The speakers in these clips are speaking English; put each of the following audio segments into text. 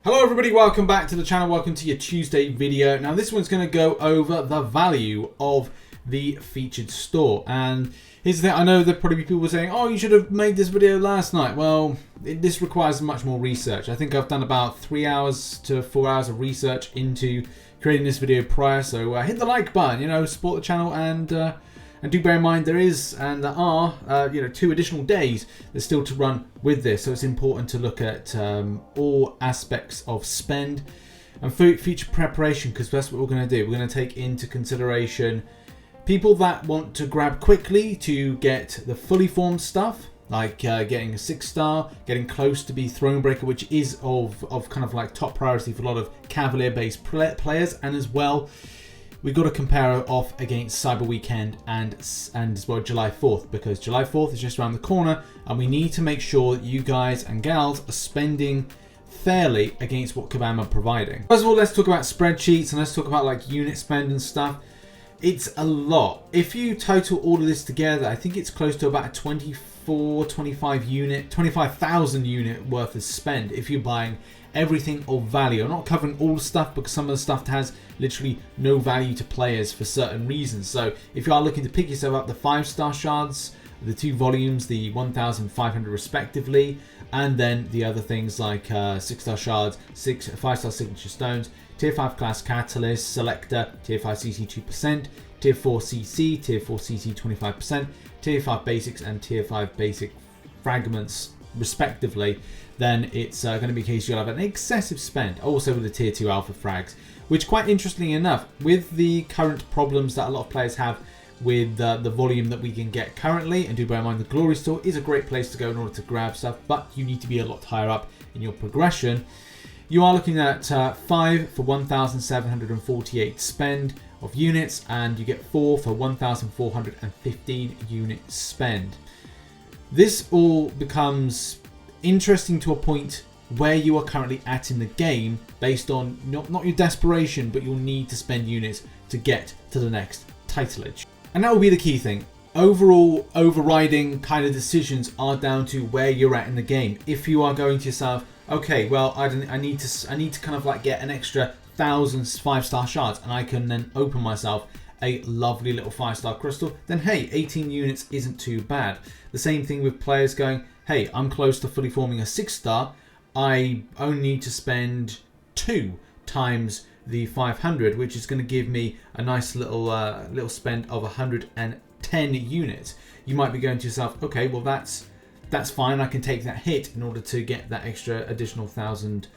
Hello everybody, welcome back to the channel, welcome to your Tuesday video. Now this one's going to go over the value of the featured store. And here's the thing, I know there'll probably be people saying, oh, you should have made this video last night. Well, this requires much more research. I think I've done about 3 hours to 4 hours of research into creating this video prior. So hit the like button, support the channel, and do bear in mind there are 2 additional days there's still to run with this, so it's important to look at all aspects of spend and future preparation, because that's what we're going to do. We're going to take into consideration people that want to grab quickly to get the fully formed stuff, like getting a 6-star, getting close to be Thronebreaker, which is of kind of like top priority for a lot of Cavalier based players, and as well we've got to compare it off against Cyberweekend and as well July 4th, because July 4th is just around the corner and we need to make sure that you guys and gals are spending fairly against what Kabam are providing. First of all, let's talk about spreadsheets and let's talk about like unit spend and stuff. It's a lot. If you total all of this together, I think it's close to about a 25,000 unit worth of spend if you're buying everything of value. I'm not covering all the stuff because some of the stuff has literally no value to players for certain reasons. So if you are looking to pick yourself up the 5-star shards, the 2 volumes, the 1,500 respectively, and then the other things like 6-star shards, 5-star signature stones, tier 5 class catalyst, selector, tier 5 CC 2%, tier 4 CC, tier 4 CC 25%, tier 5 basics and tier 5 basic fragments respectively, then it's going to be a case you'll have an excessive spend. Also with the tier 2 alpha frags, which quite interestingly enough, with the current problems that a lot of players have with the volume that we can get currently, and do bear in mind the glory store is a great place to go in order to grab stuff, but you need to be a lot higher up in your progression. You are looking at 5 for 1,748 spend of units, and you get 4 for 1,415 unit spend. This all becomes interesting to a point where you are currently at in the game, based on not your desperation, but your need to spend units to get to the next titleage. And that will be the key thing. Overall, overriding kind of decisions are down to where you're at in the game. If you are going to yourself, okay, well, I need to kind of like get an extra 1,000 5-star shards, and I can then open myself a lovely little 5-star crystal, then hey, 18 units isn't too bad. The same thing with players going, hey, I'm close to fully forming a 6-star, I only need to spend 2 times the 500, which is going to give me a nice little spend of 110 units. You might be going to yourself, okay, well that's fine, I can take that hit in order to get that extra additional 1,000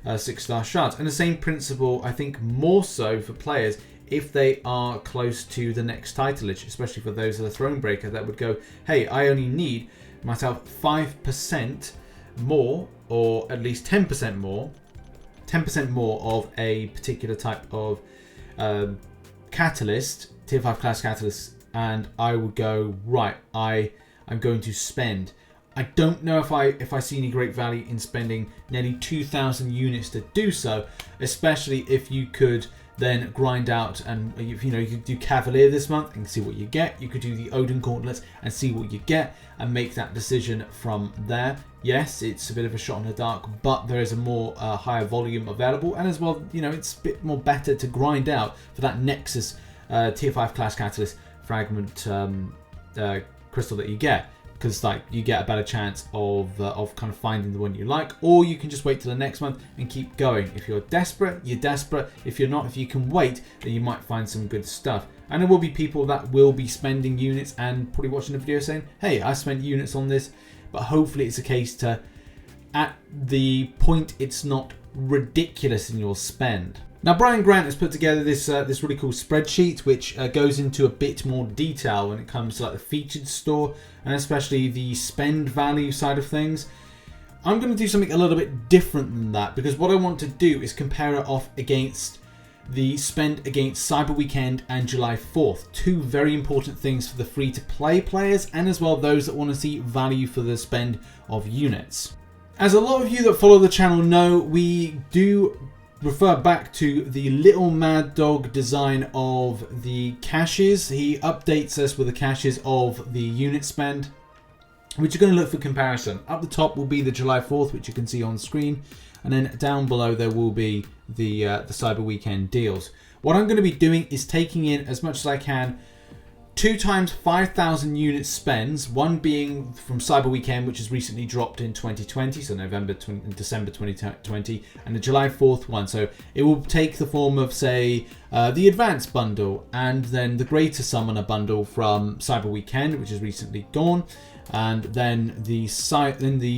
6-star shards. And the same principle, I think, more so for players if they are close to the next titleage, especially for those of the Thronebreaker that would go, hey, I only need myself 5% more, or at least 10% more of a particular type of catalyst, tier 5 class catalyst, and I would go, right, I'm going to spend. I don't know if I see any great value in spending nearly 2,000 units to do so, especially if you could then grind out, and you could do Cavalier this month and see what you get. You could do the Odin Gauntlets and see what you get and make that decision from there. Yes, it's a bit of a shot in the dark, but there is a more higher volume available, and as well, it's a bit more better to grind out for that Nexus tier 5 class catalyst fragment crystal that you get, because like you get a better chance of kind of finding the one you like, or you can just wait till the next month and keep going. If you're desperate, you're desperate. If you're not, if you can wait, then you might find some good stuff. And there will be people that will be spending units and probably watching the video saying, hey, I spent units on this, but hopefully it's a case to, at the point it's not ridiculous in your spend. Now, Brian Grant has put together this really cool spreadsheet, which goes into a bit more detail when it comes to like the featured store and especially the spend value side of things. I'm going to do something a little bit different than that, because what I want to do is compare it off against the spend against Cyberweekend and July 4th. 2 very important things for the free-to-play players, and as well those that want to see value for the spend of units. As a lot of you that follow the channel know, we do refer back to the little mad dog design of the caches. He updates us with the caches of the unit spend, which you're going to look for comparison. Up the top will be the July 4th, which you can see on screen. and then down below there will be the Cyber Weekend deals. What I'm going to be doing is taking in as much as I can. 2 times 5,000 units spends, one being from Cyber Weekend, which has recently dropped in 2020, so December 2020, and the July 4th one. So it will take the form of, say, the Advanced bundle, and then the Greater Summoner bundle from Cyber Weekend, which has recently gone, and then the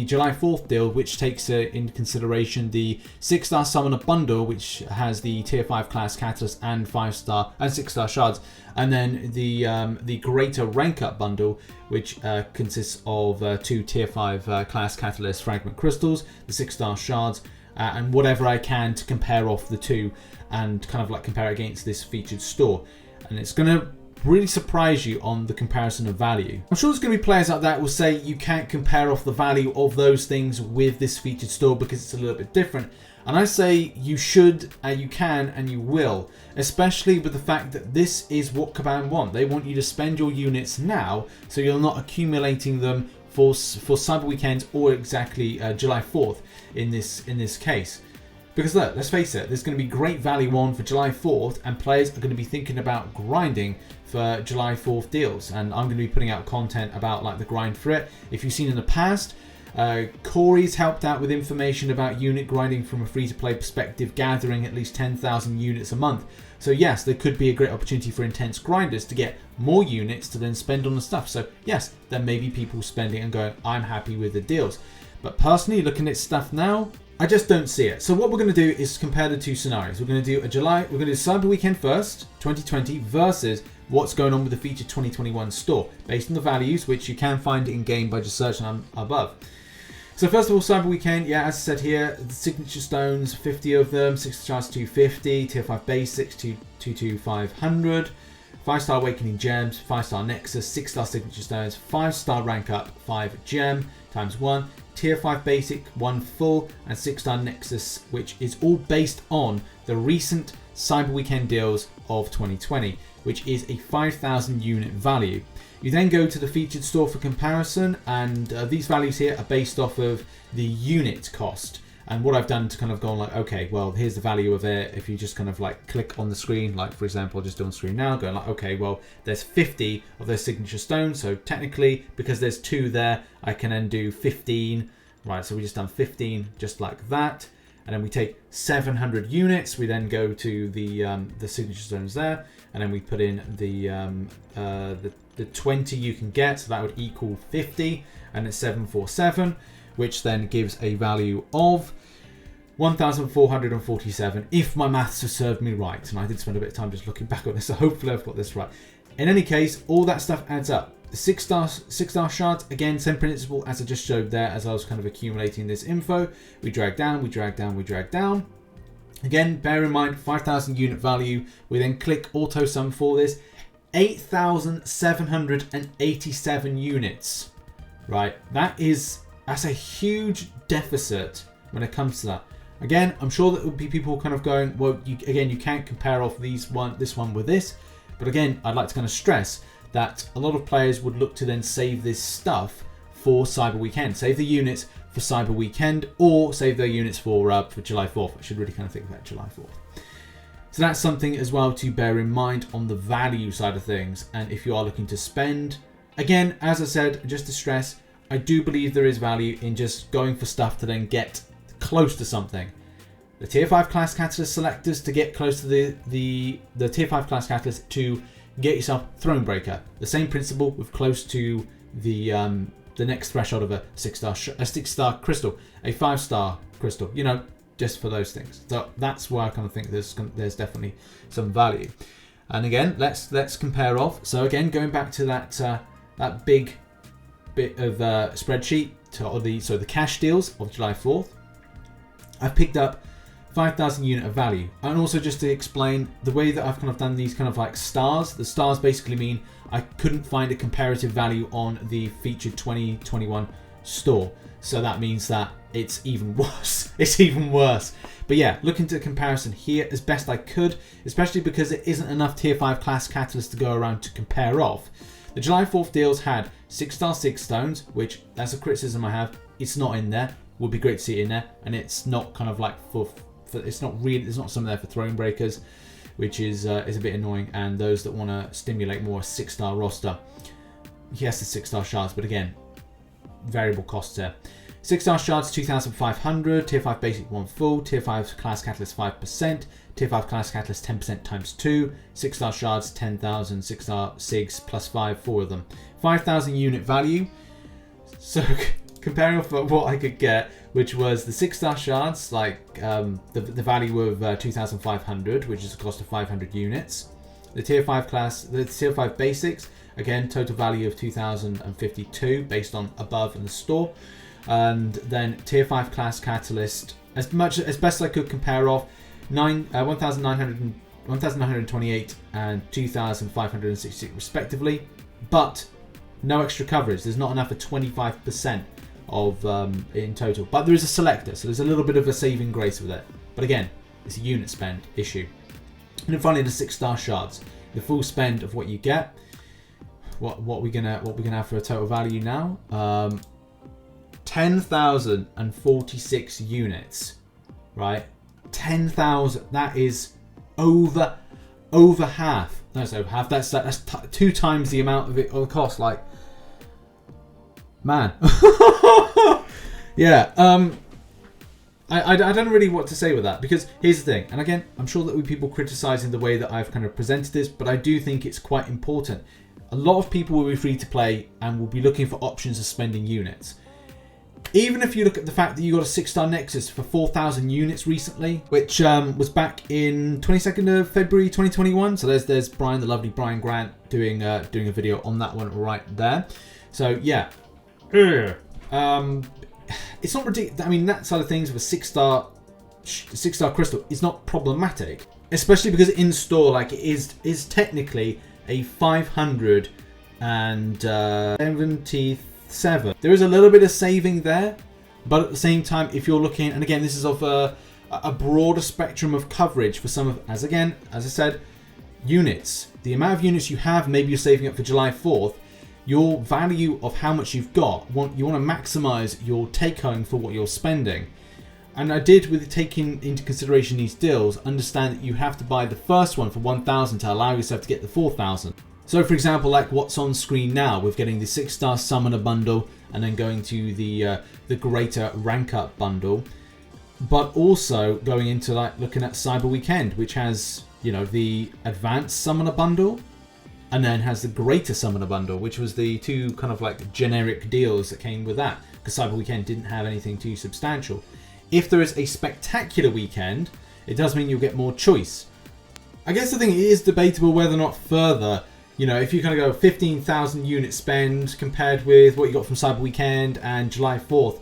July 4th deal, which takes into consideration the 6-star Summoner bundle, which has the Tier 5 class Catalyst and 5-star and 6-star shards, and then the Greater Rank Up bundle, which consists of 2 Tier 5 class Catalyst Fragment Crystals, the 6-star shards, and whatever I can to compare off the two and kind of like compare it against this featured store. And it's going to really surprise you on the comparison of value. I'm sure there's going to be players out there that will say you can't compare off the value of those things with this featured store because it's a little bit different. And I say you should, you can, and you will, especially with the fact that this is what Kabam want. They want you to spend your units now, so you're not accumulating them for Cyber Weekend or exactly July 4th in this case. Because look, let's face it, there's going to be great value on for July 4th, and players are going to be thinking about grinding for July 4th deals. And I'm going to be putting out content about like the grind for it. If you've seen in the past, Corey's helped out with information about unit grinding from a free-to-play perspective, gathering at least 10,000 units a month. So yes, there could be a great opportunity for intense grinders to get more units to then spend on the stuff. So yes, there may be people spending and going, I'm happy with the deals. But personally, looking at stuff now, I just don't see it. So what we're going to do is compare the two scenarios. We're going to do we're going to do Cyber Weekend first, 2020, versus what's going on with the featured 2021 store, based on the values, which you can find in game by just searching above. So first of all, Cyber Weekend, yeah, as I said here, the signature stones, 50 of them, 6 stars 250, tier 5 basics 500, 5-star awakening gems, 5-star nexus, 6-star signature stones, 5-star rank up, 5 gem times 1, tier 5 basic, 1 full, and 6-star nexus, which is all based on the recent Cyber Weekend deals of 2020, which is a 5,000 unit value. You then go to the featured store for comparison, and these values here are based off of the unit cost. And what I've done to kind of go like, okay, well, here's the value of it. If you just kind of like click on the screen, like for example, I'll just do on screen now, going like, okay, well, there's 50 of those signature stones. So technically, because there's 2 there, I can then do 15. Right, so we just done 15 just like that. And then we take 700 units. We then go to the signature stones there, and then we put in the 20 you can get. So that would equal 50, and it's 747, which then gives a value of 1,447, if my maths have served me right. And I did spend a bit of time just looking back on this, so hopefully I've got this right. In any case, all that stuff adds up. The 6-star shards, again, same principle as I just showed there as I was kind of accumulating this info. We drag down, we drag down, we drag down. Again, bear in mind, 5,000 unit value. We then click auto sum for this. 8,787 units, right? That's a huge deficit when it comes to that. Again, I'm sure that would be people kind of going, well, you can't compare off this one with this. But again, I'd like to kind of stress that a lot of players would look to then save this stuff for Cyber Weekend. Save the units for Cyber Weekend, or save their units for July 4th. I should really kind of think about July 4th. So that's something as well to bear in mind on the value side of things. And if you are looking to spend, again, as I said, just to stress, I do believe there is value in just going for stuff to then get close to something. The tier 5 class catalyst selectors to get close to the tier 5 class catalyst to get yourself Thronebreaker. The same principle with close to the next threshold of a 6-star crystal, a 5-star crystal, you know, just for those things. So that's why I kind of think there's definitely some value. And again, let's compare off. So again, going back to that big bit of spreadsheet so the cash deals of July 4th, I've picked up 5,000 unit of value. And also just to explain the way that I've kind of done these kind of like stars, the stars basically mean I couldn't find a comparative value on the featured 2021 store. So that means that it's even worse. It's even worse. But yeah, looking to comparison here as best I could, especially because there isn't enough tier 5 class catalysts to go around to compare off. The July 4th deals had 6-star 6 stones, which that's a criticism I have. It's not in there. would be great to see it in there. And it's not kind of like it's not really, there's not some there for throne breakers, which is a bit annoying. And those that want to stimulate more a 6-star roster, yes, the 6-star shards, but again, variable costs there. 6-star shards 2,500, tier 5 basic 1 full, tier 5 class catalyst 5%, tier 5 class catalyst 10% times 2, 6-star shards 10,000, 6-star SIGs plus 5, 4 of them. 5,000 unit value. So comparing off what I could get, which was the 6-star shards, like the value of 2,500, which is a cost of 500 units. The tier 5 class, the tier 5 basics, again, total value of 2,052 based on above in the store. And then tier 5 class catalyst, as best I could compare off, 1,928 and 2,566 respectively, but no extra coverage. There's not enough for 25% of in total, but there is a selector, so there's a little bit of a saving grace with it. But again, it's a unit spend issue. And then finally, the 6-star shards, the full spend of what you get. What we're gonna have for a total value now? 10,046 units, right? 10,000. That is over half. No, it's over half. That's 2 times the amount of it or the cost. Like, man, yeah. I don't know really what to say with that, because here's the thing, and again, I'm sure that there'll be people criticizing the way that I've kind of presented this, but I do think it's quite important. A lot of people will be free to play and will be looking for options of spending units. Even if you look at the fact that you got a 6-star Nexus for 4,000 units recently, which was back in 22nd of February 2021. So there's Brian, the lovely Brian Grant, doing a video on that one right there. So yeah, it's not ridiculous. I mean, that side of things with a 6-star crystal is not problematic, especially because in store, like, it is technically a 577. There is a little bit of saving there, but at the same time, if you're looking, and again, this is of a broader spectrum of coverage for some of, as I said, units. The amount of units you have, maybe you're saving up for July 4th. Your value of how much you've got, you want to maximize your take home for what you're spending. And I did, with taking into consideration these deals, understand that you have to buy the first one for 1,000 to allow yourself to get the 4,000. So for example, like what's on screen now, with getting the 6-star Summoner bundle and then going to the greater rank up bundle, but also going into like looking at Cyberweekend, which has, you know, the advanced Summoner bundle and then has the greater Summoner bundle, which was the 2 kind of like generic deals that came with that, because Cyberweekend didn't have anything too substantial. If there is a spectacular weekend, it does mean you'll get more choice. I guess the thing is debatable whether or not further, you know, if you kind of go 15,000 unit spend compared with what you got from Cyberweekend and July 4th,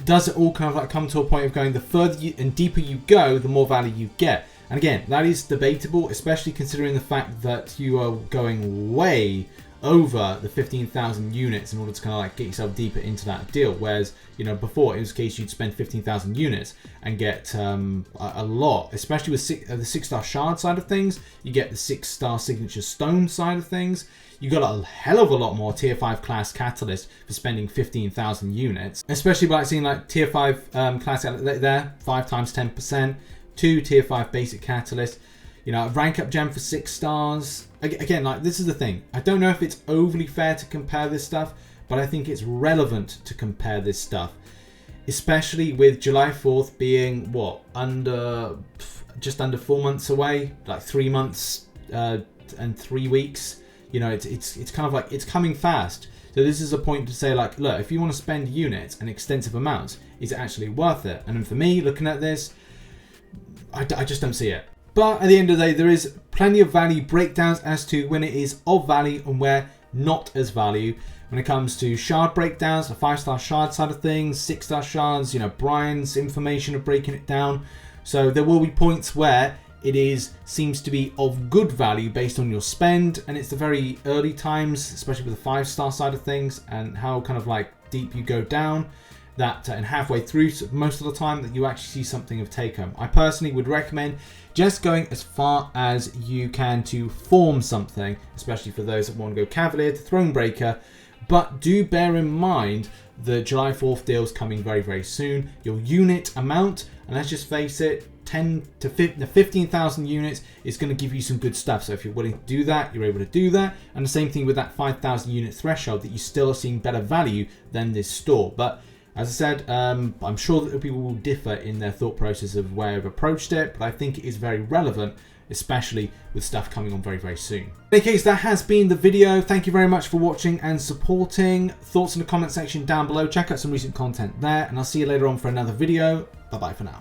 does it all kind of like come to a point of going, the further and deeper you go, the more value you get? And again, that is debatable, especially considering the fact that you are going way over the 15,000 units in order to kind of like get yourself deeper into that deal. Whereas, you know, before it was the case you'd spend 15,000 units and get a lot, especially with the 6-star shard side of things. You get the 6-star signature stone side of things. You got a hell of a lot more tier 5 class catalyst for spending 15,000 units, especially by seeing like tier 5 class there, 5 times 10%, 2 tier 5 basic catalyst. You know, a rank up gem for 6 stars. Again, like, this is the thing. I don't know if it's overly fair to compare this stuff, but I think it's relevant to compare this stuff. Especially with July 4th being, what, just under 4 months away? Like 3 months and 3 weeks. You know, it's kind of like, it's coming fast. So this is a point to say, like, look, if you want to spend units and extensive amounts, is it actually worth it? And then for me, looking at this, I just don't see it. But at the end of the day, there is plenty of value breakdowns as to when it is of value and where not as value. When it comes to shard breakdowns, the 5-star shard side of things, 6-star shards, you know, Brian's information of breaking it down. So there will be points where it seems to be of good value based on your spend, and it's the very early times, especially with the 5-star side of things and how kind of like deep you go down. That and halfway through most of the time that you actually see something of take home. I personally would recommend just going as far as you can to form something, especially for those that want to go Cavalier to Thronebreaker. But do bear in mind the July 4th deal's coming very, very soon. Your unit amount, and let's just face it, 10 to 15,000 units is going to give you some good stuff. So if you're willing to do that, you're able to do that. And the same thing with that 5,000 unit threshold, that you still are seeing better value than this store. But as I said, I'm sure that people will differ in their thought process of where I've approached it, but I think it is very relevant, especially with stuff coming on very, very soon. In any case, that has been the video. Thank you very much for watching and supporting. Thoughts in the comment section down below. Check out some recent content there, and I'll see you later on for another video. Bye-bye for now.